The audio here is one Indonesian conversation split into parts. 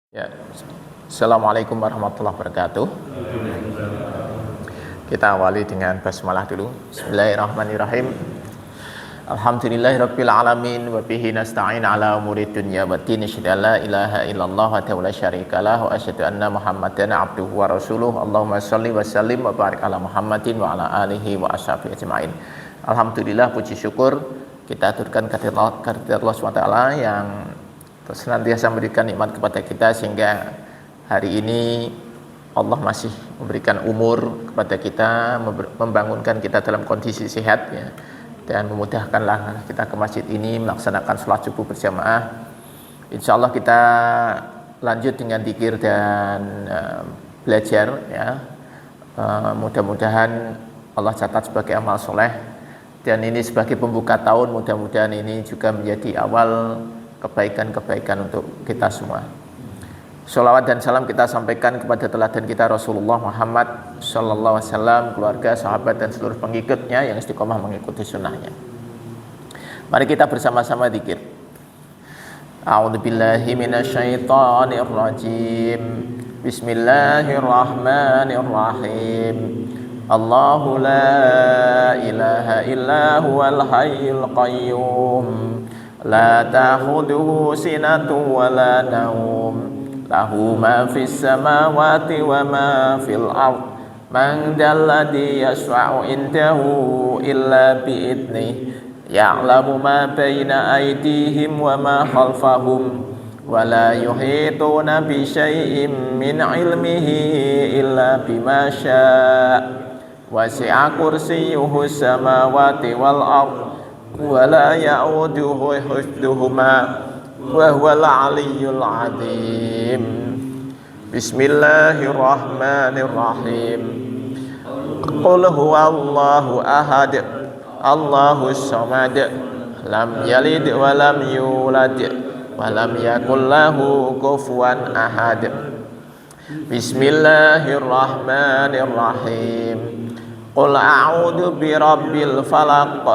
Ya, Assalamualaikum warahmatullahi wabarakatuh. Kita awali dengan basmalah dulu. Bismillahirrahmanirrahim. Alhamdulillahirabbil alamin wa bihi nasta'in ala umuri dunya waddin. Asyhadu an la ilaha illallah wa la syarikalah wa asyhadu anna Muhammadan abduhu wa rasuluh. Allahumma shalli wa sallim wa barik ala Muhammadin wa ala alihi wa ashabihi ajmain. Alhamdulillah, puji syukur kita aturkan kehadirat Allah SWT yang senantiasa memberikan nikmat kepada kita sehingga hari ini Allah masih memberikan umur kepada kita, membangunkan kita dalam kondisi sehat ya, dan memudahkanlah kita ke masjid ini melaksanakan sholat subuh berjamaah. Insya Allah kita lanjut dengan dzikir dan belajar ya. Mudah-mudahan Allah catat sebagai amal soleh, dan ini sebagai pembuka tahun, mudah-mudahan ini juga menjadi awal kebaikan-kebaikan untuk kita semua. Sholawat dan salam kita sampaikan kepada teladan kita Rasulullah Muhammad sallallahu alaihi wasallam, keluarga, sahabat dan seluruh pengikutnya yang istiqomah mengikuti sunnahnya. Mari kita bersama-sama dzikir. A'udzubillahi minasyaitonir rajim. Bismillahirrahmanirrahim. Allahu la ilaha illa huwal hayyul qayyum. La ta'khudhuhu sinatun wa la nawm. Lahu ma fis samawati wa ma fil ardh. Man dalladhi yashfa'u indahu illa bi'idhnih. Ya'lamu ma baina aydihim wa ma khalfahum. Wa la yuhituna bi syai'in min 'ilmihi illa bima syaa'. Wasi'a kursiyyuhu samawati wal ardh. Wala ya'uduhu hifdhuhuma wa huwal 'aliyyul 'azim. Bismillahirrahmanirrahim. Qul huwallahu ahad, Allahus samad, lam yalid wa lam yulad wa lam yakul lahu kufuwan ahad. Bismillahirrahmanirrahim. Qul a'udzu birabbil falaq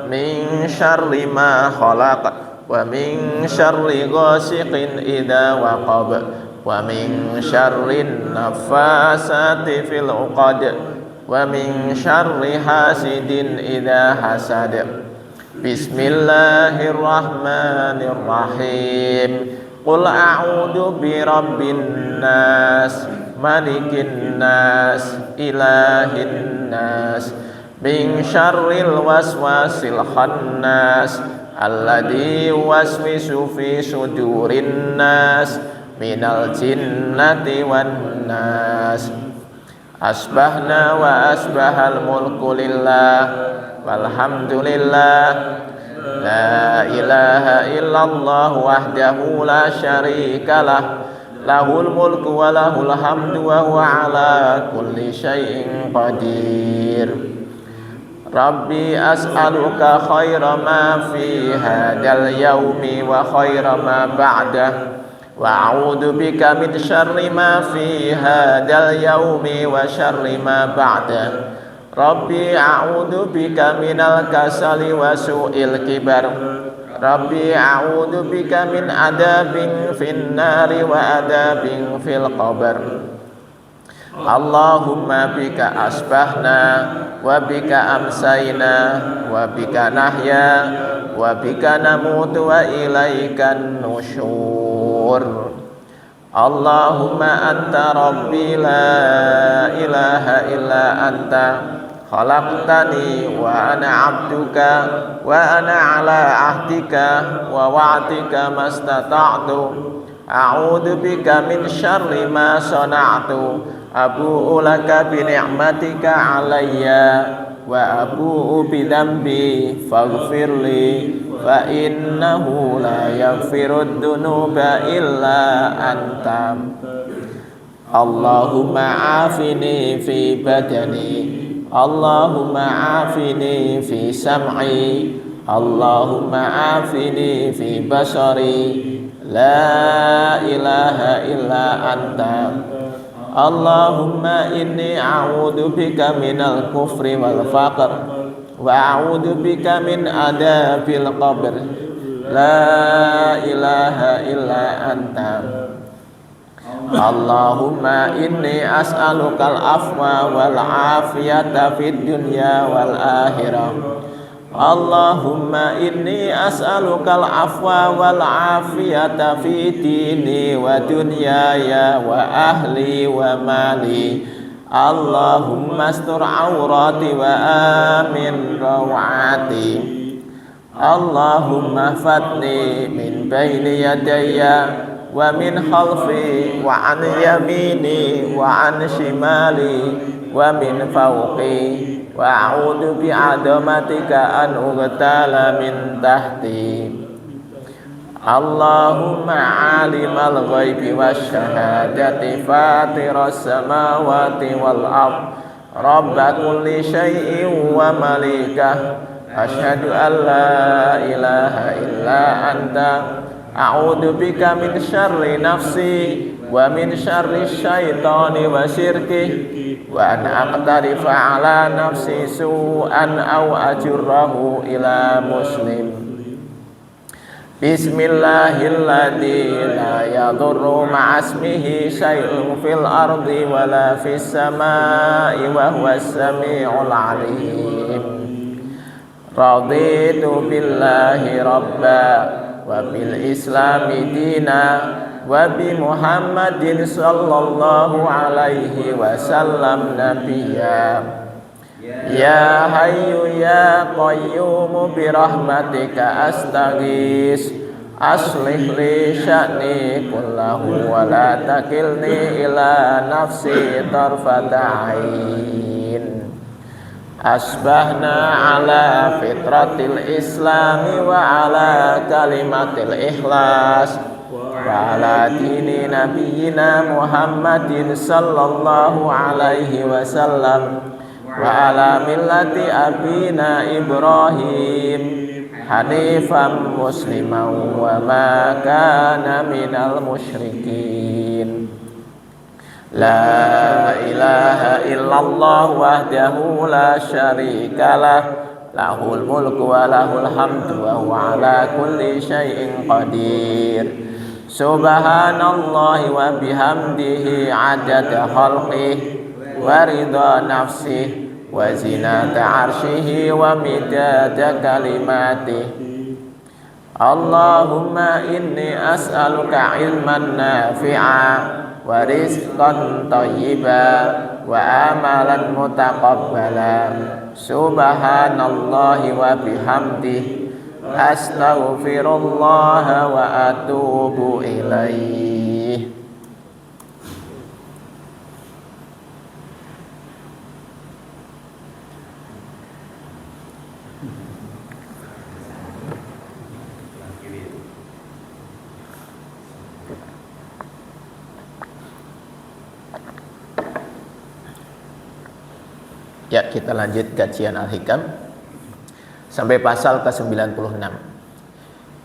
min syarri ma khalaq wa min syarri ghasiqin idza waqab wa min syarri naffasati fil 'uqad wa min syarri hasidin idza hasad. Bismillahirrahmanirrahim. Qul a'udzu birabbin nas, malikin nas, ilahin nas, min syarril waswasil khannas, alladzi yuwaswisu fi sudurin nas, minal jinnati wan nas. Asbahna wa asbahal mulku lillah, walhamdulillah, la ilaha illallah wahdahu la syarikalah, lahul mulku wa lahul hamdu wa huwa ala kulli syai'in qadir. Rabbi as'aluka khaira ma fi hadal yaumi wa khaira ma ba'dah, wa a'udzu bika min syarri ma fi hadal yaumi wa syarri ma ba'dah. Rabbi a'udzu bika minal kasali wa su'il kibar. Rabbi a'udzu bika min adabin fin nari wa adabin fil qabr. Allahumma bika asbahna wa bika amsayna wa bika nahya wa bika namutu wa ilaikan nusyur. Allahumma anta rabbi la ilaha illa anta khalaqtani wa ana 'abduka wa ana 'ala 'ahdika wa wa'dika mastata'tu. A'udzu bika min syarri ma sana'tu. Abu'u laka bi ni'matika 'alayya wa abu'u bi dhanbi faghfirli fa innahu la yaghfirud dunuba illa anta. Allahumma afini fi badani, Allahumma afini fi sam'i, Allahumma afini fi basari, la ilaha illa anta. Allahumma inni a'udzu bika minal kufri wal faqr wa a'udzu bika min adabil qabr. La ilaha illa anta. Allahumma inni as'alukal afwa wal afiyata fid dunya wal akhirah. Allahumma inni as'alukal afwa wal afiyata fi dini wa dunyaya wa ahli wa mali. Allahumma astur awrati wa amin rawati. Allahumma fatni min baini yadayya wa min khalfi wa an yamini wa an shimali wa min fawqi wa a'udzu bi'adamatika an ughtala min tahti. Allahumma alimal ghaibi wasyahadati fatiras samawati wal ard rabba kulli syai'in wa malikah asyhadu an la ilaha illa anta a'udzu bika min syarri nafsi wa min syarri syaitani wa syirki wa an aqtarifa ala nafsi su'an aw ajurrahu ila muslim. Bismillahilladzi la yadurru ma'asmihi syai'un fil ardi wala fis samai wa huwas sami'ul 'alim. Raditu billahi rabba wa bil islami dina wa bi Muhammadin sallallahu alaihi wasallam nabiyya. Ya hayyu ya qayyum bi rahmatika astaghis aslih li sya'ni kullahu wa la takilni ila nafsi tarfata ain. Asbahna ala fitratil islami wa ala kalimatil ikhlas wa ala dini nabiyyina Muhammadin sallallahu alaihi wasallam wa ala millati abina Ibrahim hanifan musliman wa ma kana minal musyrikin. La ilaha illallah wahdahu la syarikalah lahul mulku wa lahul hamdu wa huwa ala kulli syai'in qadir. Subhanallahi wa bihamdihi adada khalqihi wa ridha nafsihi wa zinata arshihi wa midada kalimatihi. Allahumma inni as'aluka ilman nafi'a wa rizqan thayyiba wa amalan mutaqabbala. Subhanallahi wa bihamdihi astaghfirullah wa atubu ilaih. Ya, kita lanjut kajian Al-Hikam sampai pasal ke-96.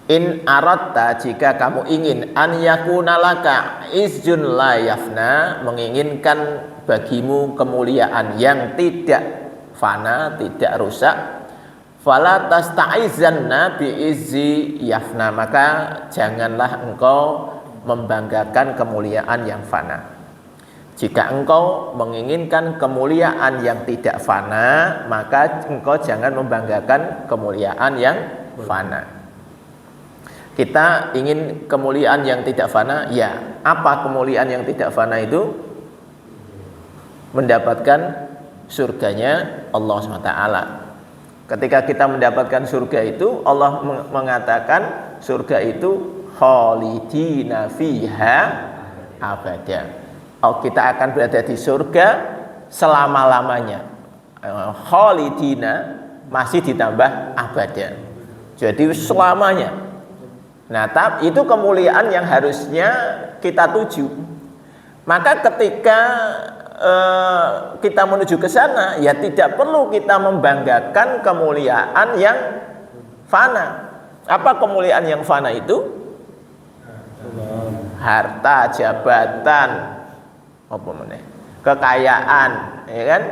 In aratta, jika kamu ingin, an yakuna laka izjun la yafna, menginginkan bagimu kemuliaan yang tidak fana, tidak rusak, fala tasta'izanna bi izzi yafna, maka janganlah engkau membanggakan kemuliaan yang fana. Jika engkau menginginkan kemuliaan yang tidak fana, maka engkau jangan membanggakan kemuliaan yang fana. Kita ingin kemuliaan yang tidak fana, ya. Apa kemuliaan yang tidak fana itu? Mendapatkan surganya Allah SWT. Ketika kita mendapatkan surga itu, Allah mengatakan surga itu khalidina fiha abada. Kita akan berada di surga selama-lamanya. Khalidina masih ditambah abada. Jadi selamanya. Nah, itu kemuliaan yang harusnya kita tuju. Maka ketika kita menuju ke sana, ya tidak perlu kita membanggakan kemuliaan yang fana. Apa kemuliaan yang fana itu? Harta, jabatan, kekayaan, ya kan?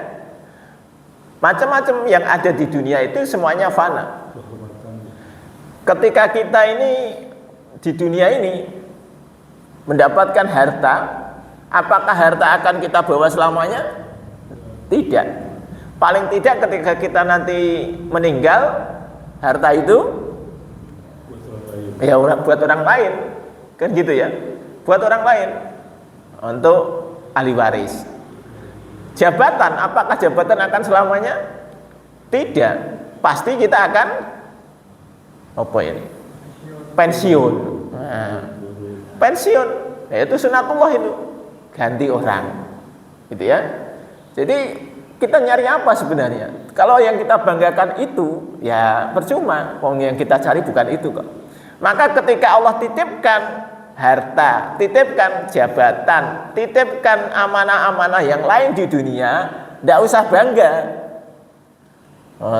Macam-macam yang ada di dunia itu semuanya fana. Ketika kita ini di dunia ini mendapatkan harta, Apakah harta akan kita bawa selamanya? Tidak. Paling tidak ketika kita nanti meninggal, harta itu ya buat orang lain, kan gitu ya, buat orang lain, untuk ahli waris. Jabatan, apakah jabatan akan selamanya? Tidak. Pasti kita akan apa ini? Pensiun. Nah, pensiun, ya itu sunatullah itu. Ganti orang, gitu ya. Jadi kita nyari apa sebenarnya? Kalau yang kita banggakan itu, ya percuma. Yang kita cari bukan itu kok. Maka ketika Allah titipkan harta, titipkan jabatan, titipkan amanah-amanah yang lain di dunia, tidak usah bangga.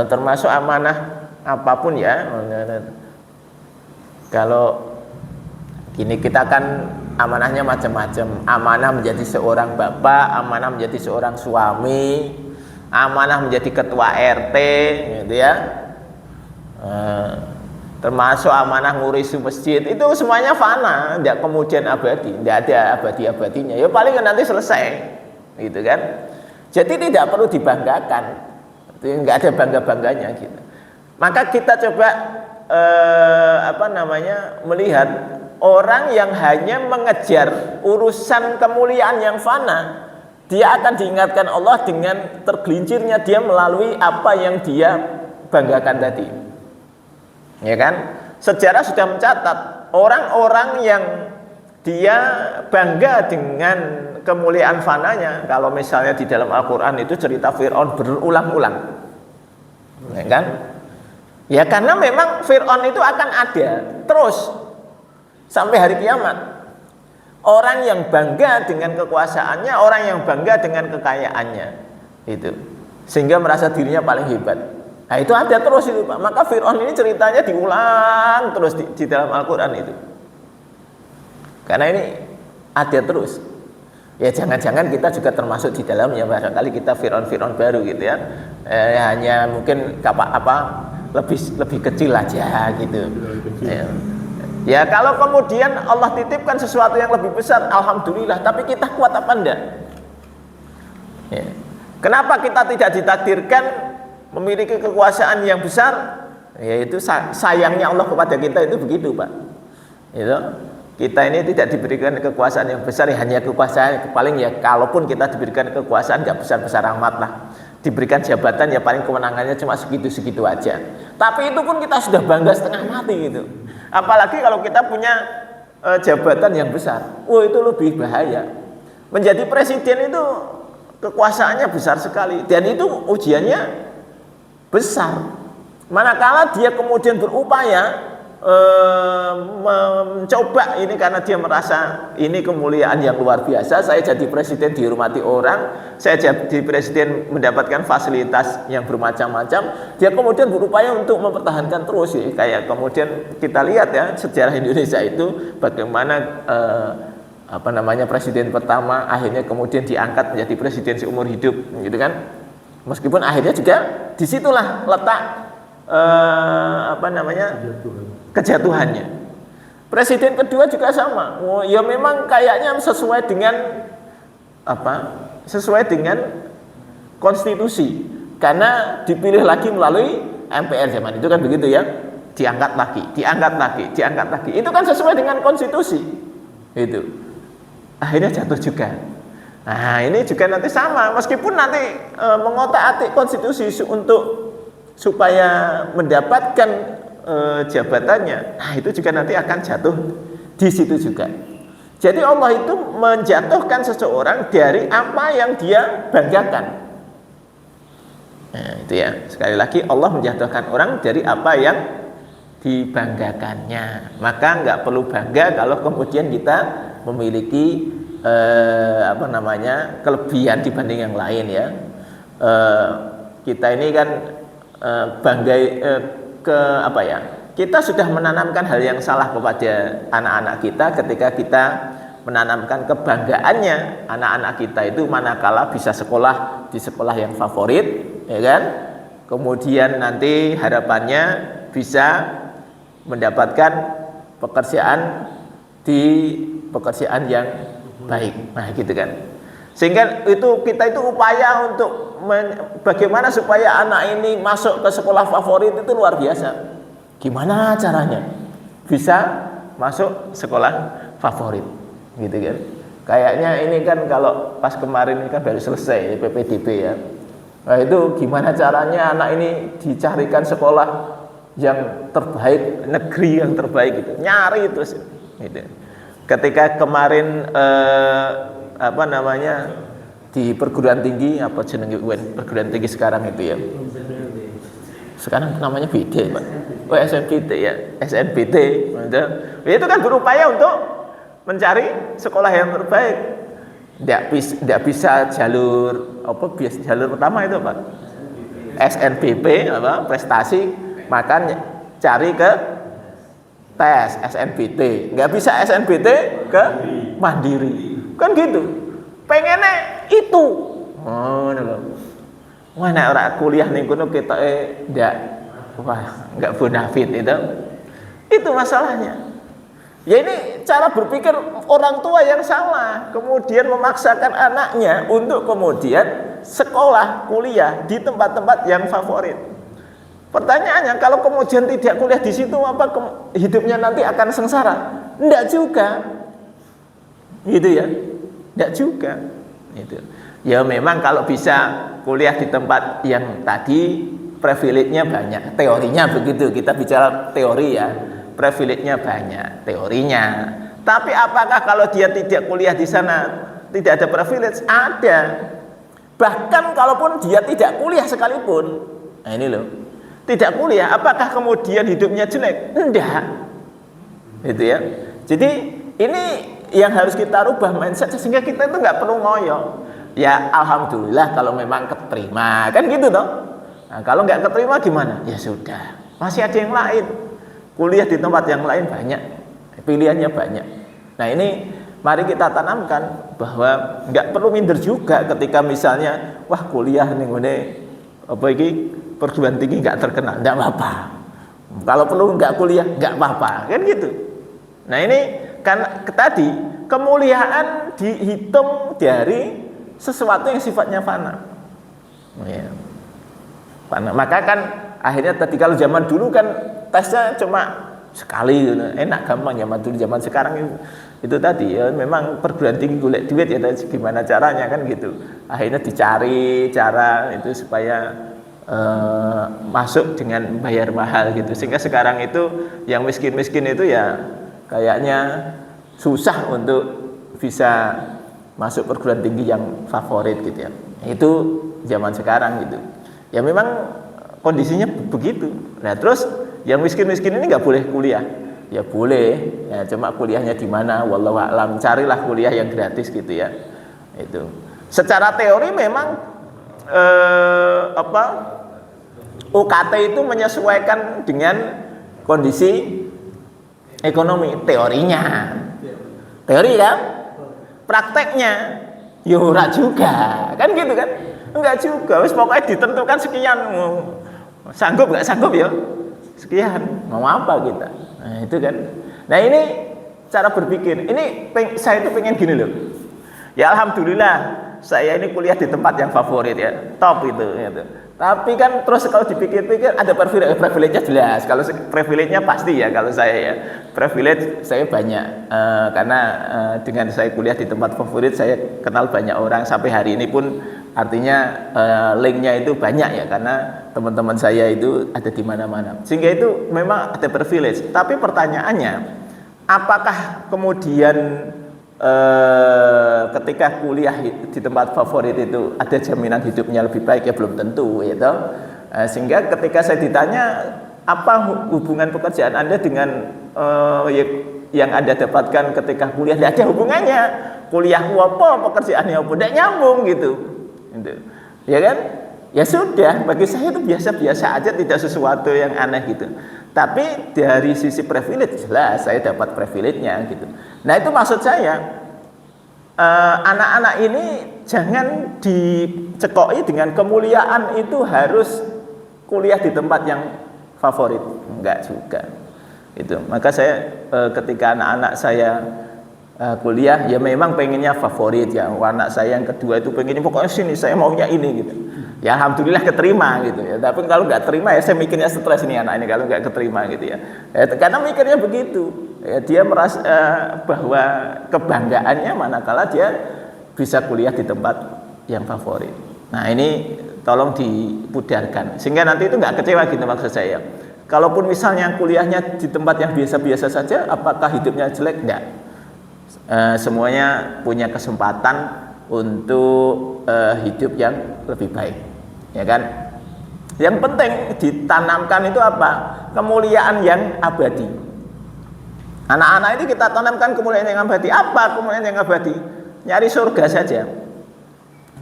Termasuk amanah apapun ya. Kalau gini kita kan amanahnya macam-macam. Amanah menjadi seorang bapak, amanah menjadi seorang suami, amanah menjadi ketua RT, gitu ya. Termasuk amanah ngurus masjid, itu semuanya fana, tidak kemudian abadi, tidak ada abadi-abadinya. Ya paling nanti selesai, gitu kan. Jadi tidak perlu dibanggakan, nggak ada bangga-bangganya gitu. Maka kita coba melihat orang yang hanya mengejar urusan kemuliaan yang fana, dia akan diingatkan Allah dengan tergelincirnya dia melalui apa yang dia banggakan tadi. Ya kan? Sejarah sudah mencatat orang-orang yang dia bangga dengan kemuliaan fananya. Kalau misalnya di dalam Al-Quran itu cerita Fir'aun berulang-ulang, ya kan? Ya karena memang Fir'aun itu akan ada terus sampai hari kiamat. Orang yang bangga dengan kekuasaannya, orang yang bangga dengan kekayaannya, itu sehingga merasa dirinya paling hebat. Nah itu ada terus itu Pak. Maka Fir'aun ini ceritanya diulang terus di dalam Al-Quran itu. Karena ini ada terus. Ya jangan-jangan kita juga termasuk di dalamnya. Barangkali kita Fir'aun baru gitu ya. Hanya mungkin lebih kecil aja gitu. Ya kalau kemudian Allah titipkan sesuatu yang lebih besar, alhamdulillah. Tapi kita kuat apa enggak? Ya. Kenapa kita tidak ditakdirkan memiliki kekuasaan yang besar? Yaitu sayangnya Allah kepada kita itu begitu Pak. Itu kita ini tidak diberikan kekuasaan yang besar, hanya kekuasaan paling ya kalaupun kita diberikan kekuasaan nggak besar-besar amat lah. Diberikan jabatan ya paling kewenangannya cuma segitu-segitu aja. Tapi itu pun kita sudah bangga setengah mati gitu. Apalagi kalau kita punya jabatan yang besar. Itu lebih bahaya. Menjadi presiden itu kekuasaannya besar sekali dan itu ujiannya besar. Manakala dia kemudian berupaya mencoba ini karena dia merasa ini kemuliaan yang luar biasa, saya jadi presiden dihormati orang, saya jadi presiden mendapatkan fasilitas yang bermacam-macam, dia kemudian berupaya untuk mempertahankan terus ya. Kayak kemudian kita lihat ya sejarah Indonesia itu bagaimana presiden pertama akhirnya kemudian diangkat menjadi presiden seumur hidup gitu kan. Meskipun akhirnya juga disitulah letak kejatuhannya. Presiden kedua juga sama. Ya memang kayaknya sesuai dengan konstitusi. Karena dipilih lagi melalui MPR zaman itu kan begitu ya. Diangkat lagi. Itu kan sesuai dengan konstitusi. Itu. Akhirnya jatuh juga. Nah, ini juga nanti sama. Meskipun nanti mengotak-atik konstitusi supaya mendapatkan jabatannya, nah itu juga nanti akan jatuh di situ juga. Jadi Allah itu menjatuhkan seseorang dari apa yang dia banggakan. Nah, itu ya. Sekali lagi Allah menjatuhkan orang dari apa yang dibanggakannya. Maka nggak perlu bangga kalau kemudian kita memiliki kelebihan dibanding yang lain ya. Kita ini kan bangga kita sudah menanamkan hal yang salah kepada anak-anak kita ketika kita menanamkan kebanggaannya anak-anak kita itu manakala bisa sekolah di sekolah yang favorit, ya kan? Kemudian nanti harapannya bisa mendapatkan pekerjaan di pekerjaan yang baik. Nah, gitu kan. Sehingga kita itu upaya untuk bagaimana supaya anak ini masuk ke sekolah favorit itu luar biasa. Gimana caranya bisa masuk sekolah favorit, gitu kan? Kayaknya ini kan kalau pas kemarin ini kan baru selesai PPDB ya. Nah, itu gimana caranya anak ini dicarikan sekolah yang terbaik, negeri yang terbaik gitu. Nyari terus gitu. Ketika kemarin di perguruan tinggi apa jenenge perguruan tinggi sekarang itu ya. Sekarang namanya beda, Pak. Oh, SNBT ya, SNBT. Itu kan berupaya untuk mencari sekolah yang terbaik. Tidak bisa jalur pertama itu Pak. SNBP prestasi, maka cari ke tes SNBT. Nggak bisa SNBT ke mandiri. Kan gitu. Pengennya itu. Oh, mana orang kuliah ning kono ketoke enggak bonafit itu. Itu masalahnya. Ya ini cara berpikir orang tua yang salah, kemudian memaksakan anaknya untuk kemudian sekolah, kuliah di tempat-tempat yang favorit. Pertanyaannya, kalau kemudian tidak kuliah di situ, apa hidupnya nanti akan sengsara? Enggak juga. Gitu ya. Enggak juga. Itu. Ya memang kalau bisa kuliah di tempat yang tadi privilege-nya banyak, teorinya begitu. Kita bicara teori ya. Privilege-nya banyak, teorinya. Tapi apakah kalau dia tidak kuliah di sana tidak ada privilege? Ada. Bahkan kalaupun dia tidak kuliah sekalipun, nah ini loh, tidak kuliah, apakah kemudian hidupnya jelek? Enggak. Gitu ya. Jadi ini yang harus kita rubah mindset sehingga kita itu nggak perlu ngoyo. Ya alhamdulillah kalau memang keterima, kan gitu toh. Nah, kalau nggak keterima gimana? Ya sudah, masih ada yang lain. Kuliah di tempat yang lain banyak, pilihannya banyak. Nah ini mari kita tanamkan bahwa nggak perlu minder juga ketika misalnya wah kuliah nih perguruan tinggi nggak terkenal, nggak apa-apa. Kalau perlu nggak kuliah nggak apa-apa, kan gitu. Nah ini kan tadi kemuliaan dihitung dari sesuatu yang sifatnya fana. Ya. Fana. Maka kan akhirnya tadi kalau zaman dulu kan tesnya cuma sekali, enak gampang. Zaman dulu, zaman sekarang itu tadi ya memang perguruan tinggi golek duit ya, gimana caranya kan gitu. Akhirnya dicari cara itu supaya masuk dengan bayar mahal gitu. Sehingga sekarang itu yang miskin-miskin itu ya kayaknya susah untuk bisa masuk perguruan tinggi yang favorit gitu ya. Itu zaman sekarang gitu. Ya memang kondisinya begitu. Nah terus yang miskin-miskin ini nggak boleh kuliah. Ya boleh, ya cuma kuliahnya di mana? Wallahu a'lam. Carilah kuliah yang gratis gitu ya. Itu. Secara teori memang UKT itu menyesuaikan dengan kondisi ekonomi. Teorinya, teori kan? Prakteknya, ora juga, kan gitu kan? Enggak juga. Wis pokoknya ditentukan sekian. Sanggup nggak sanggup ya? Sekian, mau apa kita? Nah itu kan. Nah ini cara berpikir. Ini saya itu pengen gini loh. Ya alhamdulillah saya ini kuliah di tempat yang favorit ya, top itu. Gitu. Tapi kan terus kalau dipikir-pikir ada privilege-nya jelas. Kalau privilege-nya pasti ya kalau saya ya. Privilege saya banyak karena dengan saya kuliah di tempat favorit saya kenal banyak orang sampai hari ini pun. Artinya linknya itu banyak ya karena teman-teman saya itu ada di mana-mana. Sehingga itu memang ada privilege. Tapi pertanyaannya, apakah kemudian ketika kuliah di tempat favorit itu ada jaminan hidupnya lebih baik? Ya belum tentu, ya toh. Sehingga ketika saya ditanya apa hubungan pekerjaan Anda dengan yang Anda dapatkan ketika kuliah, tidak ada hubungannya. Kuliah apa, pekerjaannya apa, tidak nyambung gitu. Ya kan? Ya sudah, bagi saya itu biasa-biasa aja, tidak sesuatu yang aneh gitu. Tapi dari sisi privilege jelas saya dapat privilege-nya gitu. Nah itu maksud saya, anak-anak ini jangan dicekoi dengan kemuliaan itu harus kuliah di tempat yang favorit, enggak juga. Itu. Maka saya ketika anak-anak saya kuliah ya memang pengennya favorit ya. Anak saya yang kedua itu pengennya pokoknya sini saya maunya ini gitu. Ya alhamdulillah keterima gitu ya. Tapi kalau nggak terima ya saya mikirnya stres nih anak ini kalau nggak keterima gitu ya. Karena mikirnya begitu. Ya, dia merasa bahwa kebanggaannya manakala dia bisa kuliah di tempat yang favorit. Nah ini tolong dipudarkan sehingga nanti itu nggak kecewa gitu maksud saya. Kalaupun misalnya kuliahnya di tempat yang biasa-biasa saja, apakah hidupnya jelek? Enggak. Semuanya punya kesempatan untuk hidup yang lebih baik, ya kan? Yang penting ditanamkan itu apa? Kemuliaan yang abadi. Anak-anak ini kita tanamkan kemuliaan yang abadi. Apa kemuliaan yang abadi? Nyari surga saja.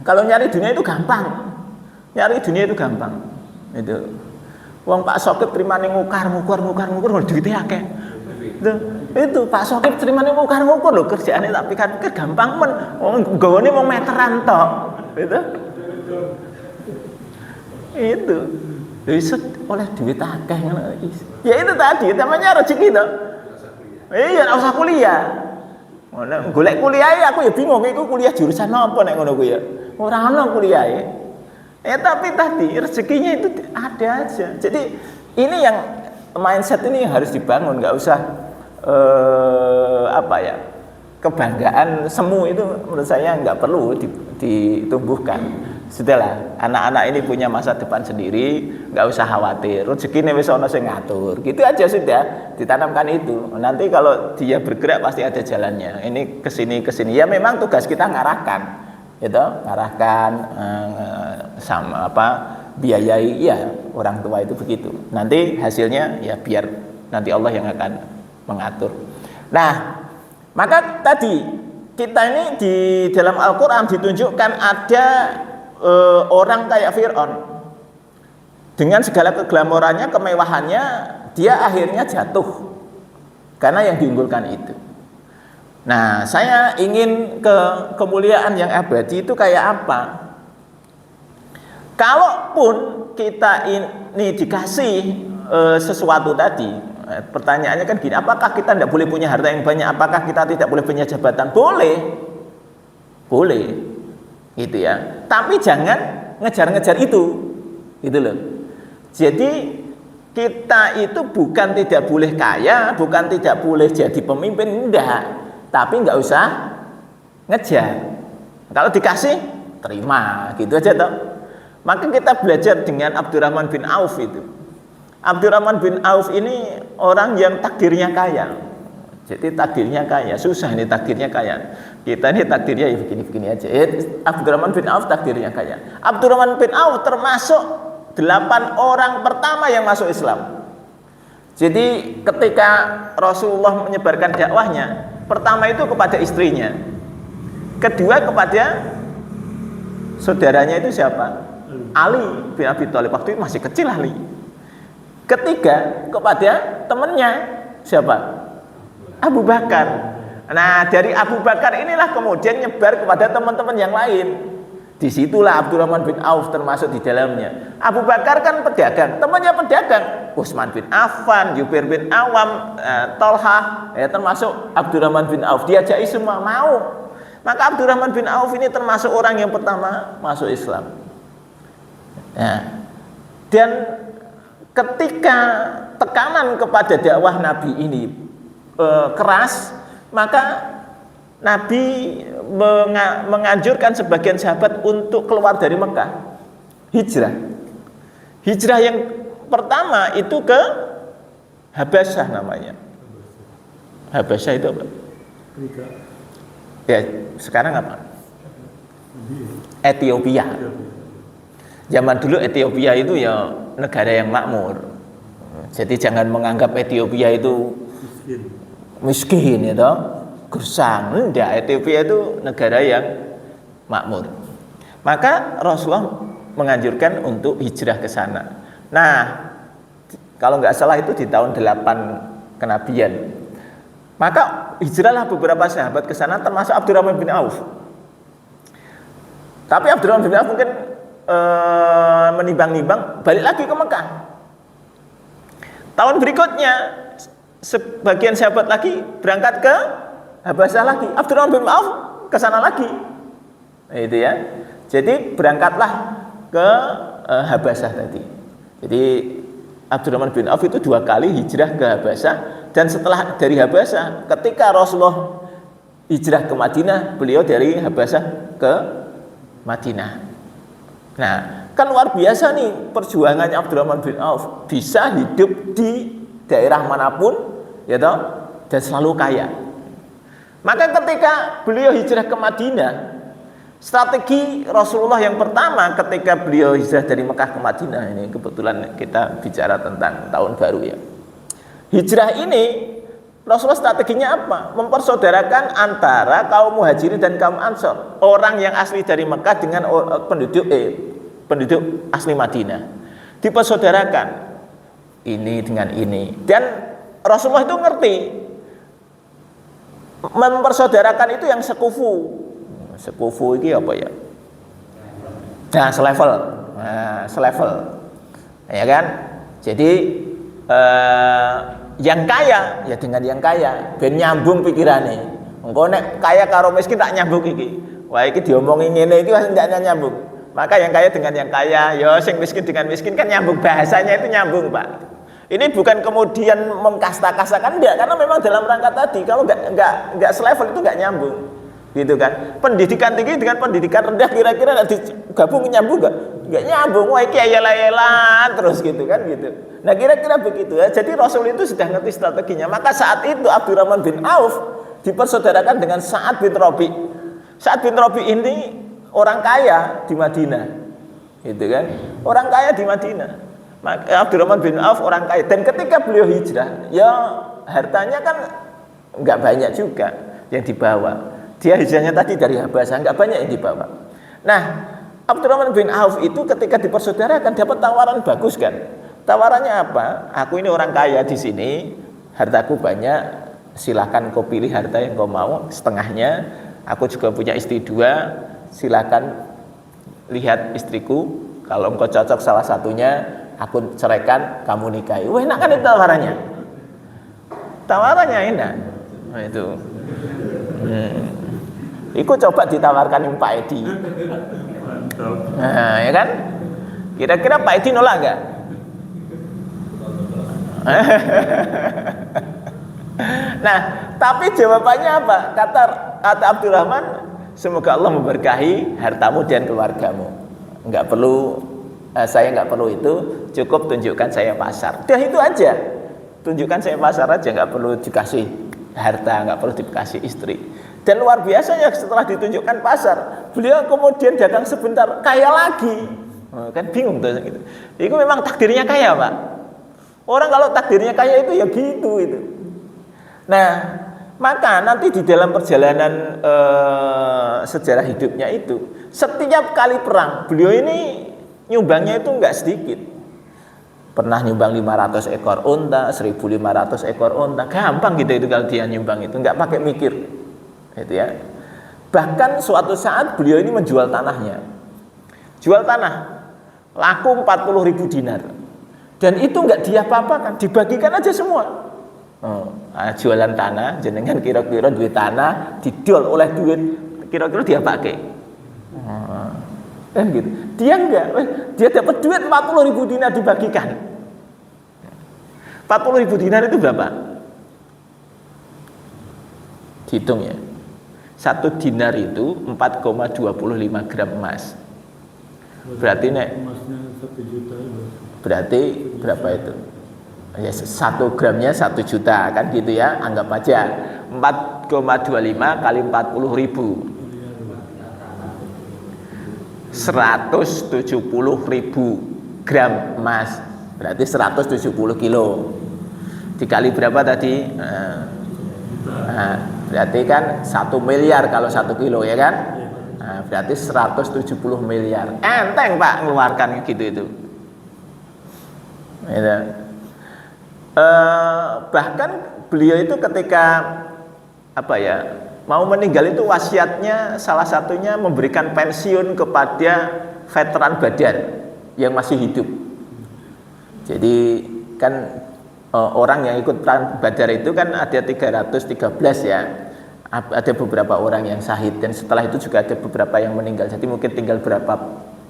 Kalau nyari dunia itu gampang. Nyari dunia itu gampang. Itu. Wong Pak Sokip terima ning ngukar duitnya akeh. Itu Pak Sokip terima ning ngukar lho kerjaane tak pikir gampang men. Wong gawone mung meteran tok. Itu. Bisa oleh duit akeh ngono. Ya itu tadi namanya rezeki to. Iya, ora usah kuliah. Ngono, golek kuliahe aku ya bingung iku kuliah jurusan apa nek ngono kuwi ya. Ora ana kuliahe. Tapi tadi rezekinya itu ada aja. Jadi ini yang mindset ini yang harus dibangun, nggak usah kebanggaan semu itu menurut saya nggak perlu ditumbuhkan. Sudahlah, anak-anak ini punya masa depan sendiri, nggak usah khawatir. Rezekinya wis ana sing ngatur. Gitu aja sudah, ditanamkan itu. Nanti kalau dia bergerak pasti ada jalannya. Ini kesini. Ya memang tugas kita ngarahkan, gitu, ngarahkan sama biayai ya orang tua itu begitu. Nanti hasilnya ya biar nanti Allah yang akan mengatur. Nah, maka tadi kita ini di dalam Al-Quran ditunjukkan ada orang kayak Fir'aun dengan segala keglamorannya, kemewahannya, dia akhirnya jatuh karena yang diunggulkan itu. Nah, saya ingin ke kemuliaan yang abadi itu kayak apa? Kalaupun kita ini dikasih sesuatu tadi, pertanyaannya kan gini, apakah kita tidak boleh punya harta yang banyak? Apakah kita tidak boleh punya jabatan? Boleh, gitu ya. Tapi jangan ngejar-ngejar itu, gitu loh. Jadi kita itu bukan tidak boleh kaya, bukan tidak boleh jadi pemimpin, enggak. Tapi nggak usah ngejar. Kalau dikasih, terima, gitu aja toh. Maka kita belajar dengan Abdurrahman bin Auf itu. Abdurrahman bin Auf ini orang yang takdirnya kaya. Jadi takdirnya kaya, susah ini takdirnya kaya. Kita ini takdirnya ya begini-begini aja. Abdurrahman bin Auf takdirnya kaya. Abdurrahman bin Auf termasuk 8 orang pertama yang masuk Islam. Jadi ketika Rasulullah menyebarkan dakwahnya, pertama itu kepada istrinya, kedua kepada saudaranya itu siapa? Ali bin Abi Thalib, waktu itu masih kecil Ali. Ketiga kepada temannya siapa? Abu Bakar. Nah dari Abu Bakar inilah kemudian nyebar kepada teman-teman yang lain. Disitulah Abdurrahman bin Auf termasuk di dalamnya. Abu Bakar kan pedagang, temannya pedagang. Utsman bin Affan, Jubair bin Awam, Thalhah, termasuk Abdurrahman bin Auf. Diajaki semua mau. Maka Abdurrahman bin Auf ini termasuk orang yang pertama masuk Islam. Nah, dan ketika tekanan kepada dakwah Nabi ini keras, maka Nabi menganjurkan sebagian sahabat untuk keluar dari Mekah, hijrah. Hijrah yang pertama itu ke Habasyah namanya. Habasyah itu apa? Ya, sekarang apa? Ethiopia. Zaman dulu Ethiopia itu ya negara yang makmur. Jadi jangan menganggap Ethiopia itu miskin ya toh, gersang. Enggak, Ethiopia itu negara yang makmur. Maka Rasulullah menganjurkan untuk hijrah ke sana. Nah, kalau nggak salah itu di tahun 8 kenabian. Maka hijrahlah beberapa sahabat ke sana termasuk Abdurrahman bin Auf. Tapi Abdurrahman bin Auf mungkin menimbang-nimbang balik lagi ke Mekah. Tahun berikutnya sebagian sahabat lagi berangkat ke Habasah lagi. Abdurrahman bin Auf ke sana lagi. Itu ya. Jadi berangkatlah ke Habasah tadi. Jadi Abdurrahman bin Auf itu 2 kali hijrah ke Habasah, dan setelah dari Habasah, ketika Rasulullah hijrah ke Madinah, beliau dari Habasah ke Madinah. Nah, kan luar biasa nih perjuangannya Abdurrahman bin Auf, bisa hidup di daerah manapun, ya toh, dan selalu kaya. Maka ketika beliau hijrah ke Madinah, strategi Rasulullah yang pertama ketika beliau hijrah dari Mekah ke Madinah, ini kebetulan kita bicara tentang tahun baru ya. Hijrah ini Rasulullah strateginya apa? Mempersaudarakan antara kaum Muhajirin dan kaum Ansor, orang yang asli dari Mekah dengan penduduk asli Madinah. Dipersaudarakan ini dengan ini. Dan Rasulullah itu ngerti mempersaudarakan itu yang sekufu. Sekufu ini apa ya? Nah, selevel. Ya kan? Jadi yang kaya ya dengan yang kaya, ben nyambung pikirannya. Engko nek kaya karo miskin tak nyambung iki. Wah, iki diomongin ngene iki wis ndak nyambung. Maka yang kaya dengan yang kaya, ya sing miskin dengan miskin kan nyambung, bahasanya itu nyambung, Pak. Ini bukan kemudian mengkasta-kastakan, enggak, karena memang dalam rangka tadi kalau enggak selevel itu enggak nyambung. Gitu kan. Pendidikan tinggi dengan pendidikan rendah kira-kira digabung nyambung enggak nyambung. Wah, iki ayel-ayelan terus gitu kan gitu. Nah, kira-kira begitu ya. Jadi Rasul itu sudah ngerti strateginya. Maka saat itu Abdurrahman bin Auf dipersaudarakan dengan Sa'ad bin Rabi'. Sa'ad bin Rabi' ini orang kaya di Madinah. Gitu kan? Orang kaya di Madinah. Maka Abdurrahman bin Auf orang kaya, dan ketika beliau hijrah, ya hartanya kan enggak banyak juga yang dibawa. Dia hijrahnya tadi dari Habasah, enggak banyak yang dibawa. Nah, Abdurrahman bin Auf itu ketika dipersaudarakan dapat tawaran bagus kan? Tawarannya apa? Aku ini orang kaya di sini, hartaku banyak, silakan kau pilih harta yang kau mau, setengahnya. Aku juga punya istri 2, silakan lihat istriku, kalau engkau cocok salah satunya, aku ceraikan, kamu nikahi. Wah, enak kan itu tawarannya? Tawarannya enak. Nah, itu. Iku coba ditawarkan yang Pak Edi. Nah, ya kan? Kira-kira Pak Edi nolak enggak? Nah, tapi jawabannya apa? Kata Abdurrahman, semoga Allah memberkahi hartamu dan keluargamu. Enggak perlu, saya enggak perlu itu, cukup tunjukkan saya pasar. Dah itu aja. Tunjukkan saya pasar aja, enggak perlu dikasih harta, enggak perlu dikasih istri. Dan luar biasanya setelah ditunjukkan pasar, beliau kemudian dagang sebentar, kaya lagi. Kan bingung tuh gitu. Itu memang takdirnya kaya, Pak. Orang kalau takdirnya kaya itu ya gitu itu. Nah, maka nanti di dalam perjalanan sejarah hidupnya itu, setiap kali perang, beliau ini nyumbangnya itu enggak sedikit. Pernah nyumbang 500 ekor unta, 1.500 ekor unta, gampang gitu itu kalau dia nyumbang itu, enggak pakai mikir. Gitu ya. Bahkan suatu saat beliau ini menjual tanahnya. Jual tanah, laku 40.000 dinar. Dan itu enggak dia apa-apakan, dibagikan aja semua. Jualan tanah, jenengan kira-kira duit tanah didol oleh duit, kira-kira dia pakai. Gitu. Dia enggak, dia dapat duit 40.000 dinar dibagikan. 40.000 dinar itu berapa? Dihitung ya. 1 dinar itu 4,25 gram emas. Berarti emasnya 1 juta. Berarti berapa itu? Ya, 1 gramnya 1 juta kan gitu ya, anggap aja 4,25 kali 40.000, 170.000 gram emas, berarti 170 kilo. Dikali berapa tadi? Berarti kan 1 miliar kalau 1 kilo ya kan? Nah, berarti 170 miliar. Enteng Pak ngeluarkan gitu itu. Gitu. Bahkan beliau itu ketika mau meninggal itu wasiatnya salah satunya memberikan pensiun kepada veteran Badar yang masih hidup. Jadi kan orang yang ikut perang Badar itu kan ada 313 ya. Ada beberapa orang yang syahid dan setelah itu juga ada beberapa yang meninggal. Jadi mungkin tinggal berapa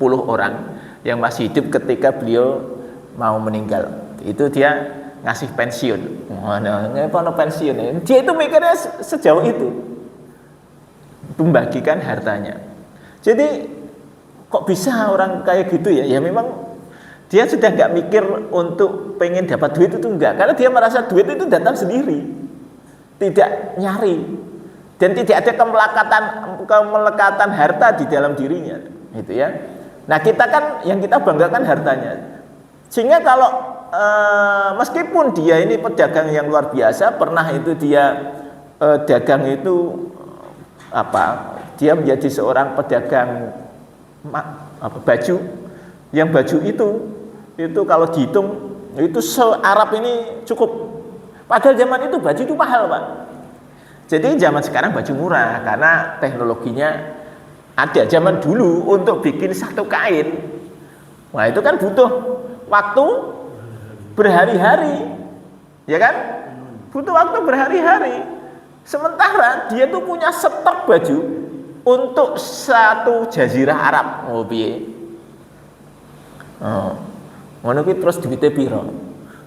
puluh orang yang masih hidup ketika beliau mau meninggal. Itu dia ngasih pensiun. Mana pensiun ya? Dia itu mikirnya sejauh itu, membagikan hartanya. Jadi kok bisa orang kayak gitu ya? Ya memang dia sudah nggak mikir untuk pengen dapat duit itu enggak, karena dia merasa duit itu datang sendiri, tidak nyari, dan tidak ada kemelekatan harta di dalam dirinya, gitu ya. Nah kita kan yang kita banggakan hartanya, sehingga kalau meskipun dia ini pedagang yang luar biasa, pernah itu dia dagang itu dia menjadi seorang pedagang baju, yang baju itu kalau dihitung itu se-Arab ini cukup. Padahal zaman itu baju itu mahal, Pak. Jadi zaman sekarang baju murah karena teknologinya ada. Zaman dulu untuk bikin satu kain, wah itu kan butuh waktu berhari-hari, ya kan? Butuh waktu berhari-hari. Sementara dia tuh punya stok baju untuk satu jazirah Arab. Oh piye? Oh, ngono kuwi terus duwite piro?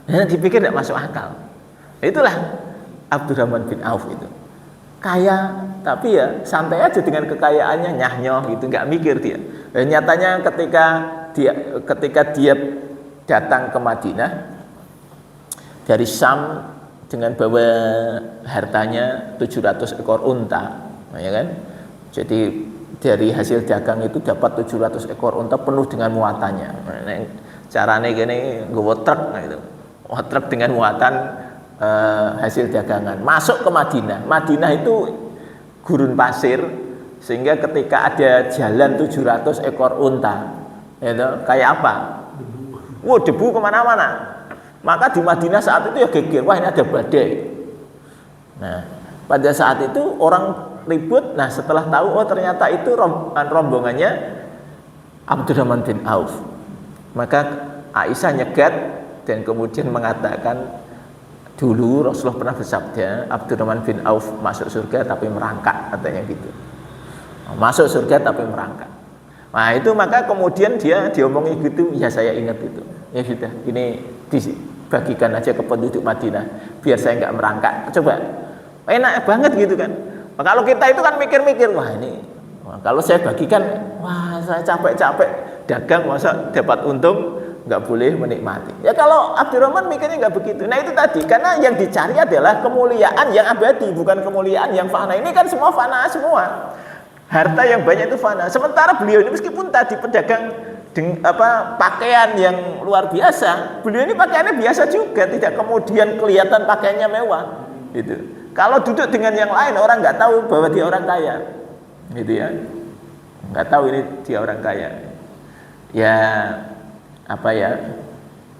Ya dipikir tidak masuk akal. Itulah Abdurrahman bin Auf itu. Kaya tapi ya santai aja dengan kekayaannya, nyah-nyoh gitu, nggak mikir dia. Dan nyatanya ketika dia datang ke Madinah dari Syam dengan bawa hartanya 700 ekor unta, ya kan? Jadi dari hasil dagang itu dapat 700 ekor unta penuh dengan muatannya. Caranya gini, nggawa truk gitu. Truk dengan muatan hasil dagangan masuk ke Madinah. Madinah itu gurun pasir, sehingga ketika ada jalan 700 ekor unta, itu kayak apa? Wah, debu kemana-mana. Maka di Madinah saat itu ya geger, wah ini ada badai. Nah, pada saat itu orang ribut. Nah setelah tahu, oh ternyata itu rombongannya Abdurrahman bin Auf, maka Aisyah nyegat dan kemudian mengatakan, dulu Rasulullah pernah bersabda, Abdurrahman bin Auf masuk surga tapi merangkak, katanya gitu. Masuk surga tapi merangkak. Nah itu maka kemudian dia diomongi gitu, ya saya ingat itu. Ya sudah, ini dibagikan aja ke penduduk Madinah biar saya nggak merangkak. Coba, enak banget gitu kan. Nah, kalau kita itu kan mikir-mikir, kalau saya bagikan, wah saya capek-capek dagang, masa dapat untung, nggak boleh menikmati. Ya kalau Abdurrahman mikirnya nggak begitu. Nah itu tadi, karena yang dicari adalah kemuliaan yang abadi, bukan kemuliaan yang fana. Ini kan semua fana semua. Harta yang banyak itu fana. Sementara beliau ini meskipun tadi pedagang pakaian yang luar biasa, beliau ini pakaiannya biasa juga, tidak kemudian kelihatan pakaiannya mewah, gitu. Kalau duduk dengan yang lain, orang nggak tahu bahwa dia orang kaya, gitu ya, nggak tahu ini dia orang kaya. Ya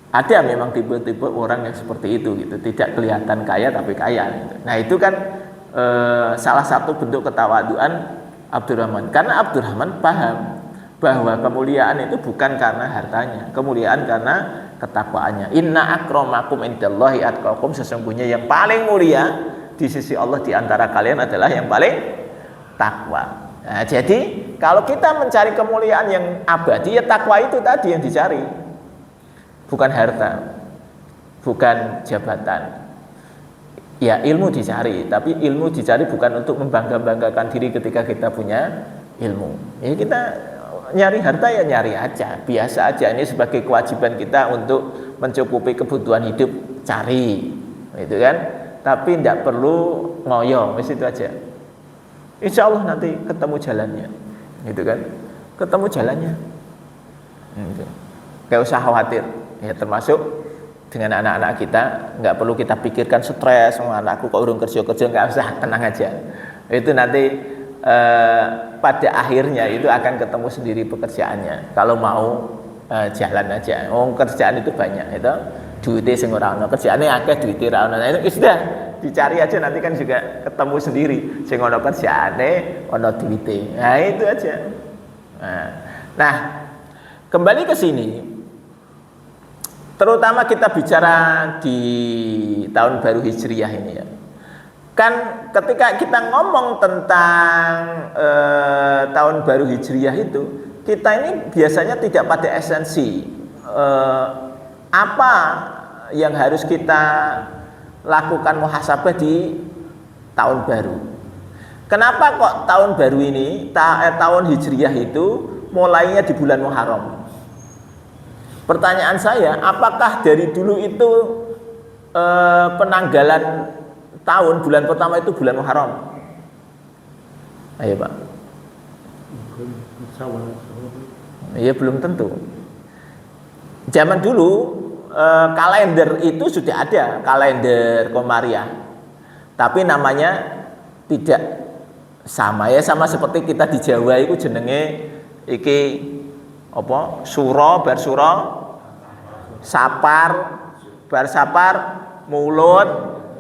ada memang tipe-tipe orang yang seperti itu, gitu, tidak kelihatan kaya tapi kaya. Gitu. Nah itu kan salah satu bentuk ketawaduan Abdurrahman, karena Abdurrahman paham bahwa kemuliaan itu bukan karena hartanya, kemuliaan karena ketakwaannya. Inna akramakum indallahi atqakum, sesungguhnya yang paling mulia di sisi Allah di antara kalian adalah yang paling takwa. Nah, jadi kalau kita mencari kemuliaan yang abadi, ya takwa itu tadi yang dicari, bukan harta, bukan jabatan. Ya ilmu dicari, tapi ilmu dicari bukan untuk membangga-banggakan diri ketika kita punya ilmu. Ya kita nyari harta ya nyari aja, biasa aja. Ini sebagai kewajiban kita untuk mencukupi kebutuhan hidup, cari, gitu kan? Tapi tidak perlu ngoyo, itu aja. Insya Allah nanti ketemu jalannya, gitu kan? Ketemu jalannya, gitu. Gak usah khawatir. Ya termasuk dengan anak-anak kita, nggak perlu kita pikirkan stres, anakku kok urung kerja, nggak usah, tenang aja. Itu nanti pada akhirnya itu akan ketemu sendiri pekerjaannya. Kalau mau jalan aja. Kerjaan itu banyak, itu duitnya sing ora ono, kerjaane akeh duitnya ora ono. Nah, itu sudah dicari aja, nanti kan juga ketemu sendiri. Sing ono kerjaane, ono duitnya. Nah, itu aja. Nah, kembali ke sini. Terutama kita bicara di tahun baru Hijriyah ini ya. Kan ketika kita ngomong tentang tahun baru Hijriah itu, kita ini biasanya tidak pada esensi apa yang harus kita lakukan muhasabah di tahun baru. Kenapa kok tahun baru ini, tahun Hijriah itu mulainya di bulan Muharram? Pertanyaan saya, apakah dari dulu itu penanggalan tahun bulan pertama itu bulan Muharram? Ayo Pak. Iya belum tentu. Zaman dulu kalender itu sudah ada, kalender Komariah. Tapi namanya tidak sama ya, sama seperti kita di Jawa itu jenenge iki apa? Suro, bar suro, sapar, bar sapar, mulut,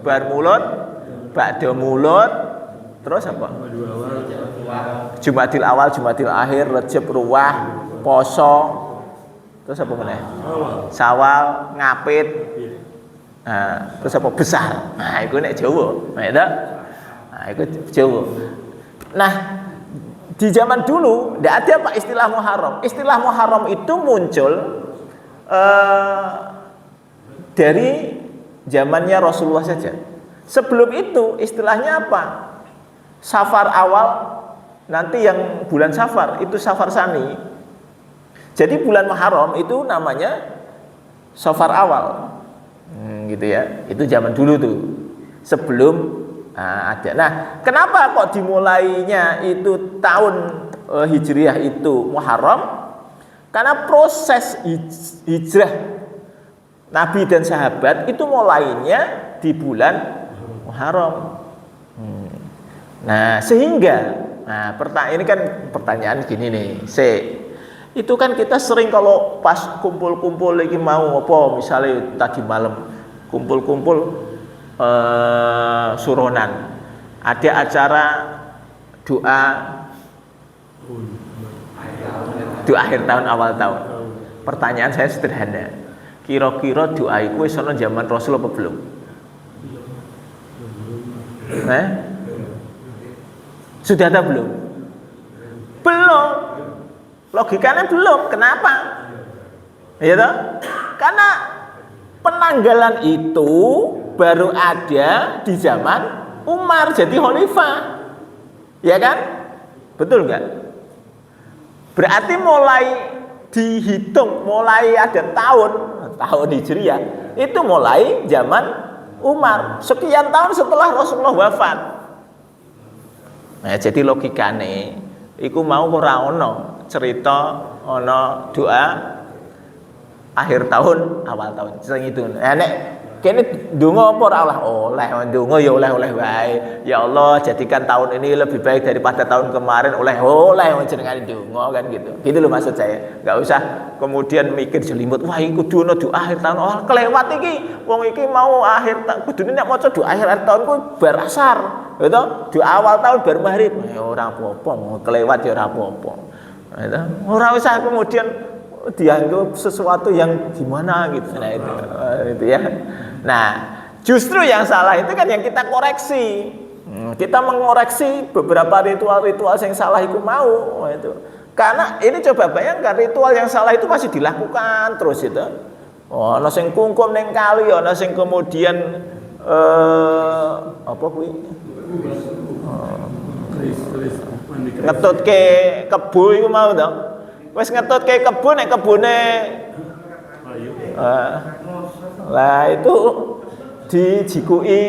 bar mulut, bakda mulut, terus apa? Jumadil awal, Jumadil akhir, Rejab, Ruwah, Poso, terus apa meneh? Sawal, Ngapit, nah, terus apa? Besar. Nah, itu nek Jawa, nah, itu Jawa. Nah, di zaman dulu tidak ada Pak istilah Muharram. Istilah Muharram itu muncul dari zamannya Rasulullah saja. Sebelum itu istilahnya apa? Safar awal, nanti yang bulan Safar itu Safar Sani. Jadi bulan Muharram itu namanya Safar awal, gitu ya. Itu zaman dulu tuh, sebelum ada. Nah, kenapa kok dimulainya itu tahun Hijriah itu Muharram? Karena proses hijrah Nabi dan sahabat itu mulainya di bulan Muharram. Nah, sehingga ini kan pertanyaan gini nih, itu kan kita sering kalau pas kumpul-kumpul lagi mau apa, misalnya tadi malam kumpul-kumpul suronan, ada acara doa akhir tahun awal tahun. Pertanyaan saya sederhana, kira-kira doa itu wis ana zaman Rasul apa belum? Sudah ada belum? Belum. Logikanya belum. Kenapa? Ya toh? Karena penanggalan itu baru ada di zaman Umar jadi khalifah. Ya kan? Betul enggak? Berarti mulai dihitung, mulai ada tahun Hijriah itu mulai zaman Umar, sekian tahun setelah Rasulullah wafat. Nah, jadi logikane iku mau ora ono cerita ono doa akhir tahun awal tahun sing itu. Nek kene donga apa ora oleh donga ya oleh wae. Ya Allah, jadikan tahun ini lebih baik daripada tahun kemarin, oleh jenengan donga kan gitu. Gitu loh maksud saya. Enggak usah kemudian mikir jelimut, wah iki kudu ono doa akhir tahun. Oh, kelewat iki. Wong iki mau akhir tahun kudune nek maca doa akhir tahun ku bar asar. Gitu? Doa awal tahun bar maghrib. Ya ora apa-apa, mau kelewat ya ora apa-apa. Gitu? Ora usah kemudian dianggap sesuatu yang gimana gitu. Nah itu ya. Nah, justru yang salah itu kan yang kita koreksi. Kita mengoreksi beberapa ritual-ritual yang salah itu mau itu. Karena ini coba bayangkan ritual yang salah itu masih dilakukan terus itu. Oh, ana sing kungkum ning kali, ana sing kemudian apa kuwi? Ngetutke kebo iku mau to. Wis ngetutke kebo nek kebone lah itu dijikuki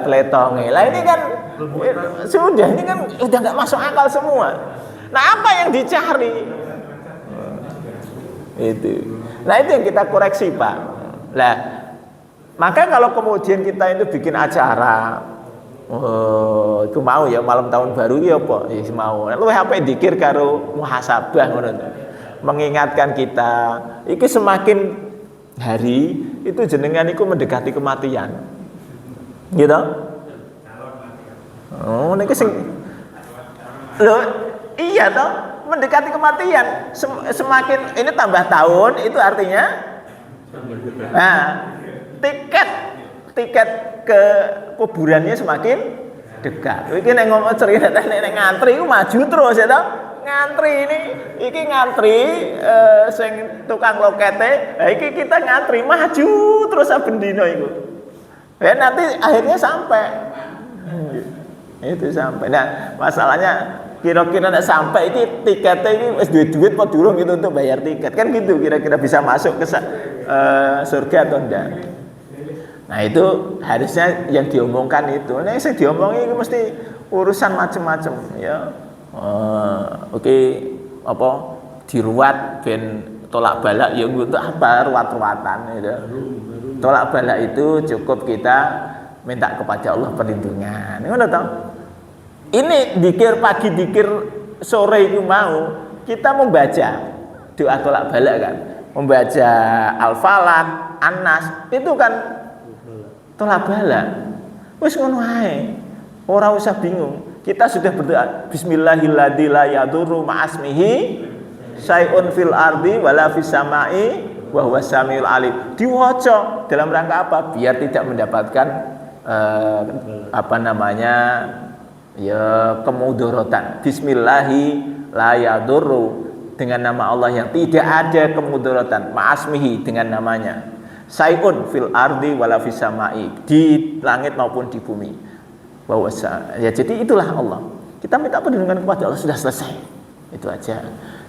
tletonge. Lah ini kan sudah, ini kan udah nggak masuk akal semua. Nah, apa yang dicari? Itu. Nah, itu yang kita koreksi, Pak. Lah, maka kalau kemudian kita itu bikin acara, itu mau ya malam tahun baru ya apa? Ya mau. Luwih apik dikir karo muhasabah ngono to. Mengingatkan kita, iki semakin hari itu jenengan iku mendekati kematian. Gitu? Oh, niki sing lho, iya toh, mendekati kematian. Semakin ini tambah tahun itu artinya nah, tiket tiket ke kuburannya semakin dekat. Iki nek ngomong cerita nek ngantri ku maju terus ya toh. Ngantri iki ngantri sing tukang lokete. Ha iki kita ngantri maju terus saben dina iku. Ya nanti akhirnya sampai. Itu sampai. Nah, masalahnya kira-kira nek sampai iki tiketnya iki wis duit apa durung gitu untuk bayar tiket. Kan gitu kira-kira bisa masuk ke surga atau enggak. Nah itu harusnya yang diomongkan itu. Nah yang diomongin itu mesti urusan macam-macam ya. Oke, apa diruat ben tolak balak ya untuk apa ruat-ruatan gitu. Tolak balak itu cukup kita minta kepada Allah perlindungan. Ngono toh. Ini dikir pagi dikir sore itu mau kita membaca doa tolak balak kan. Membaca Al-Falaq, An-Nas itu kan tolak balak. Wis ngono ae. Ora usah bingung. Kita sudah berdoa bismillahilladzi la yadurru ma'asmihi syai'un fil ardi wala fis sama'i wa huwas samiul alim. Diwaca dalam rangka apa? Biar tidak mendapatkan apa namanya? Ya kemudaratan. Bismillahi la yadurru dengan nama Allah yang tidak ada kemudaratan. Ma'asmihi dengan namanya. Syai'un fil ardi wala fis sama'i, di langit maupun di bumi. Bahwa ya jadi itulah Allah. Kita minta perlindungan kepada Allah sudah selesai. Itu aja.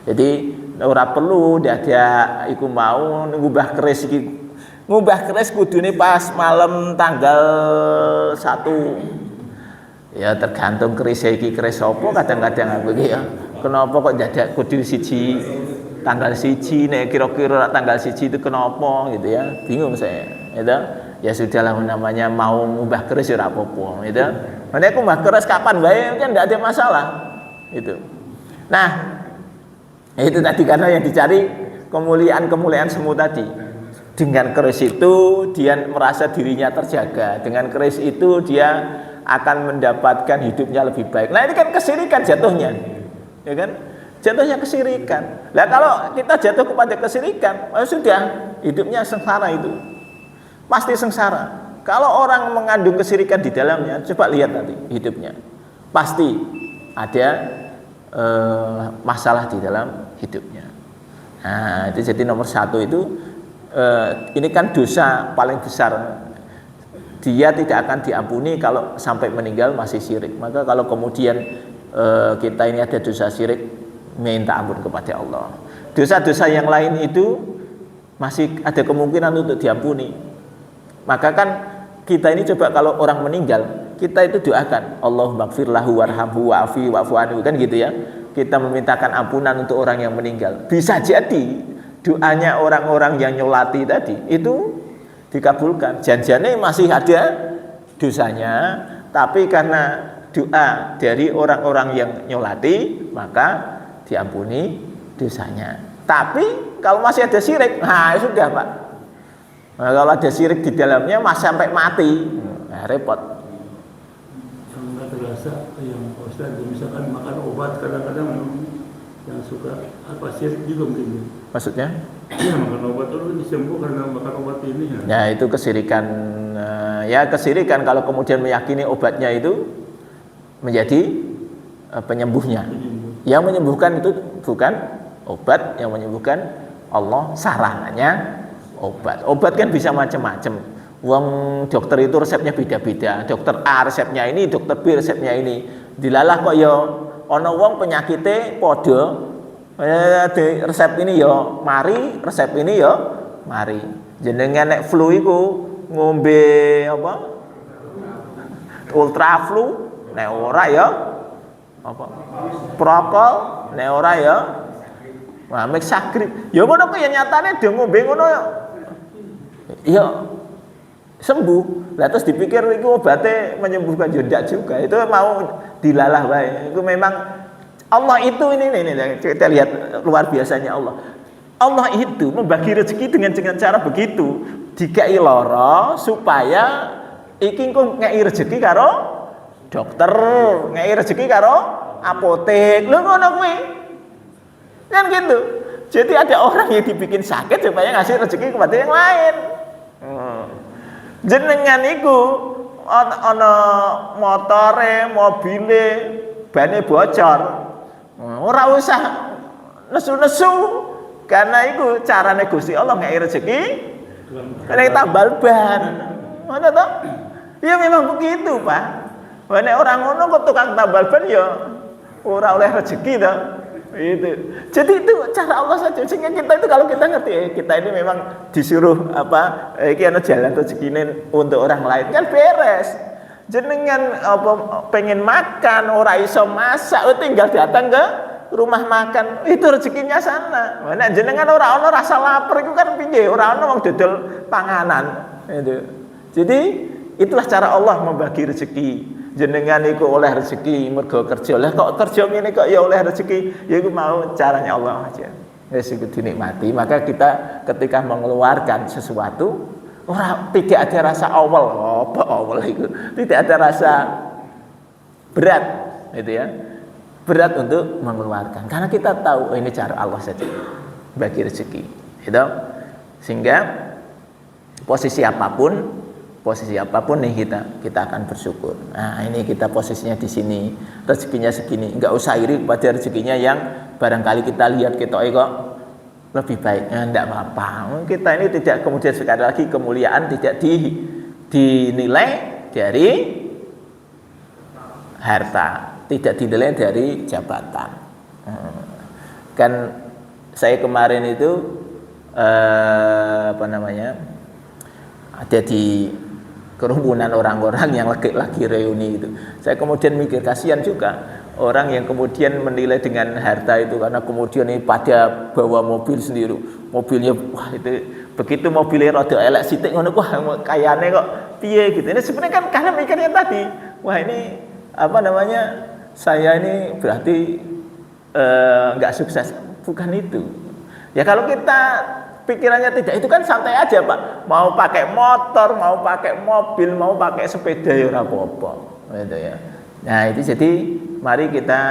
Jadi ora perlu ada iku mau ngubah keris iki. Ngubah keris kudune pas malam tanggal 1. Ya tergantung keris iki keris apa kadang-kadang aku iki ya. Kenapa kok dadak kudu siji tanggal 1 nek kira-kira tanggal 1 itu kenapa gitu ya. Bingung saya. Gitu. Ya sudahlah namanya mau ngubah keris ya ora apa-apa gitu. Nek aku ngubah keris kapan bae kan enggak ada masalah. Itu. Nah, itu tadi karena yang dicari kemuliaan-kemuliaan semu tadi. Dengan keris itu dia merasa dirinya terjaga. Dengan keris itu dia akan mendapatkan hidupnya lebih baik. Nah, ini kan kesirikan jatuhnya. Ya kan? Jatuhnya kesirikan. Lah kalau kita jatuh kepada kesirikan, sudah hidupnya sengsara itu. Pasti sengsara. Kalau orang mengandung kesirikan di dalamnya, coba lihat nanti hidupnya. Pasti ada masalah di dalam hidupnya. Nah, itu jadi nomor 1 itu ini kan dosa paling besar. Dia tidak akan diampuni kalau sampai meninggal masih syirik. Maka kalau kemudian kita ini ada dosa syirik, minta ampun kepada Allah. Dosa-dosa yang lain itu masih ada kemungkinan untuk diampuni. Maka kan kita ini coba kalau orang meninggal, kita itu doakan Allahumma gfir lahu warhamhu wa'afi wa'fu anhu kan gitu ya. Kita memintakan ampunan untuk orang yang meninggal. Bisa jadi doanya orang-orang yang nyolati tadi itu dikabulkan. Janjiannya masih ada dosanya, tapi karena doa dari orang-orang yang nyolati maka diampuni dosanya. Tapi kalau masih ada syirik, nah sudah Pak. Nah, kalau ada syirik di dalamnya masih sampai mati, nah, repot. Yang nggak terasa, yang Ustaz misalkan makan obat kadang-kadang yang suka apa syirik juga mungkin. Maksudnya? Ya, makan obat itu disembuh karena makan obat ini. Ya itu kesirikan. Ya kesirikan kalau kemudian meyakini obatnya itu menjadi penyembuhnya. Yang menyembuhkan itu bukan obat, yang menyembuhkan Allah, sarananya obat. Obat kan bisa macam-macam. Wong dokter itu resepnya beda-beda. Dokter A resepnya ini, dokter B resepnya ini. Dilalah kok ya ana wong penyakite padha. Resep ini ya mari, resep ini ya mari. Jenengan nek flu iku ngombe apa? Ultra flu, nek ora ya apa? Prokol, nek ora ya wah mexagrip. Ya ngono kok ya nyatane do ngombe ngono ya. Ya sembuh. Lah terus dipikir iku obate menyembuhkan ya ndak juga. Itu mau dilalah wae. Itu memang Allah itu ini kita lihat luar biasanya Allah. Allah itu membagi rezeki dengan cara begitu. Dikai lara supaya iki engko ngeki rezeki karo dokter, ngeki rezeki karo apotek. Lho ngono kuwi. Kan gitu. Jadi ada orang yang dibikin sakit supaya ngasih rezeki kepada yang lain. Jenengan iku ana motore, mobile, bane bocor. Ora usah nesu-nesu karena iku carane Gusti Allah ngeki rezeki nek tambal ban. Ngono to? Ya memang begitu, Pak. Nek orang ngono kok tukang tambal ban ya ora oleh rezeki to. Itu. Jadi itu cara Allah saja. Sehingga kita itu kalau kita ngerti kita ini memang disuruh iki ana jalan rezekine untuk orang lain kan beres. Jenengan pengen makan ora iso masak tinggal datang ke rumah makan itu rezekinya sana. Nek jenengan ora ana rasa lapar iku kan piye? Ora ana wong dodol panganan itu. Jadi itulah cara Allah membagi rezeki. Jenengan iku oleh rezeki mergo kerja. Lah kok kerja ngene kok ya oleh rezeki, ya iku mau caranya Allah aja. Wis iku dinikmati. Maka kita ketika mengeluarkan sesuatu tidak ada rasa awal itu. Tidak ada rasa berat gitu ya. Berat untuk mengeluarkan. Karena kita tahu ini cara Allah saja bagi rezeki. Gitu. Sehingga posisi apapun nih kita akan bersyukur. Nah, ini kita posisinya di sini, rezekinya segini. Enggak usah iri pada rezekinya yang barangkali kita lihat ketoke kok lebih baik. Enggak apa-apa. Kita ini tidak kemudian sekali lagi kemuliaan tidak dinilai dari harta, tidak dinilai dari jabatan. Kan saya kemarin itu ada di kerumunan orang-orang yang lagi reuni itu. Saya kemudian mikir kasihan juga orang yang kemudian menilai dengan harta itu karena kemudian ini pada bawa mobil sendiri. Mobilnya wah itu begitu mobilnya rada elek sithik ngono wah kayane kok piye gitu. Ini sebenarnya kan karena mikirnya tadi, wah ini saya ini berarti enggak sukses. Bukan itu. Ya kalau kita pikirannya tidak itu kan santai aja Pak. Mau pakai motor, mau pakai mobil, mau pakai sepeda ya ora apa-apa. Gitu ya. Nah, itu jadi mari kita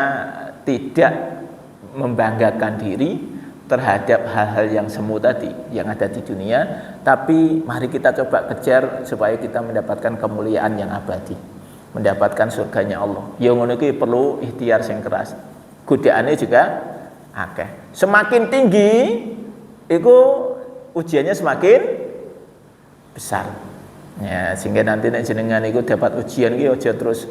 tidak membanggakan diri terhadap hal-hal yang semu tadi yang ada di dunia, tapi mari kita coba kejar supaya kita mendapatkan kemuliaan yang abadi, mendapatkan surganya Allah. Ya ngono iki perlu ikhtiar sing keras. Godaane juga akeh. Semakin tinggi itu ujiannya semakin besar. Ya, sehingga nanti nek jenengan iku dapat ujian iki aja terus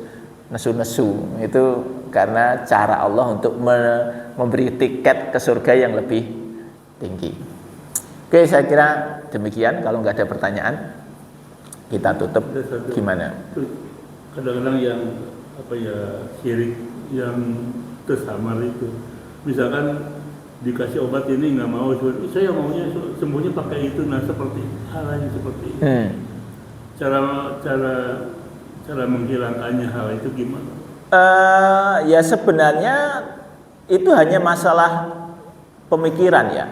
nesu-nesu. Itu karena cara Allah untuk memberi tiket ke surga yang lebih tinggi. Oke, saya kira demikian. Kalau nggak ada pertanyaan, kita tutup. Gimana? Kadang-kadang yang syirik yang tersamar itu. Misalkan dikasih obat ini nggak mau, saya maunya sembuhnya pakai itu. Nah seperti hal lain seperti itu. Cara menghilangkannya hal itu gimana? Ya sebenarnya itu hanya masalah pemikiran ya,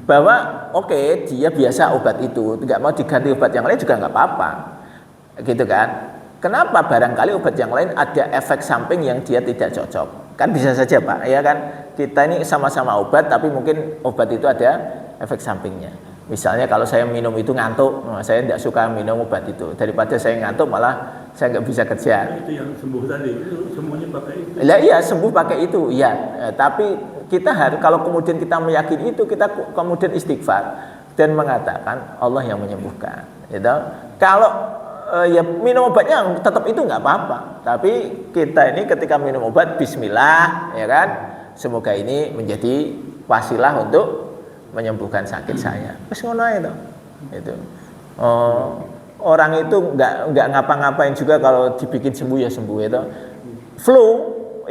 bahwa oke, dia biasa obat itu, nggak mau diganti obat yang lain juga nggak apa-apa, gitu kan? Kenapa barangkali obat yang lain ada efek samping yang dia tidak cocok? Kan bisa saja Pak, ya kan? Kita ini sama-sama obat, tapi mungkin obat itu ada efek sampingnya. Misalnya kalau saya minum itu ngantuk, saya tidak suka minum obat itu. Daripada saya ngantuk malah saya nggak bisa kerja. Itu yang sembuh tadi, itu semuanya pakai itu. Lah iya sembuh pakai itu, ya. Tapi kita harus kalau kemudian kita meyakini itu, kita kemudian istighfar dan mengatakan Allah yang menyembuhkan. Gitu. Kalau ya minum obatnya tetap itu nggak apa-apa. Tapi kita ini ketika minum obat Bismillah, ya kan? Semoga ini menjadi wasilah untuk menyembuhkan sakit saya. Wis ngono ae to. Itu. Orang itu enggak ngapa-ngapain juga kalau dibikin sembuh ya sembuh itu. Flu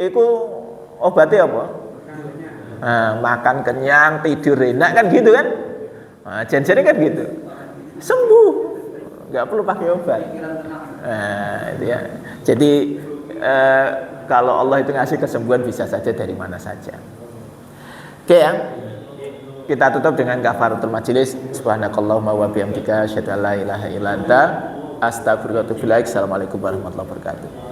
itu obatnya apa? Makan kenyang, tidur enak kan gitu kan? Jen-jene kan gitu. Sembuh. Enggak perlu pakai obat. Itu ya. Jadi kalau Allah itu ngasih kesembuhan bisa saja dari mana saja. Oke ya. Kita tutup dengan kafaratul majelis. Subhanakallahumma wa bihamdika asyhadu an la ilaha illa anta astaghfiruka wa atubu ilaik. Assalamualaikum warahmatullahi wabarakatuh.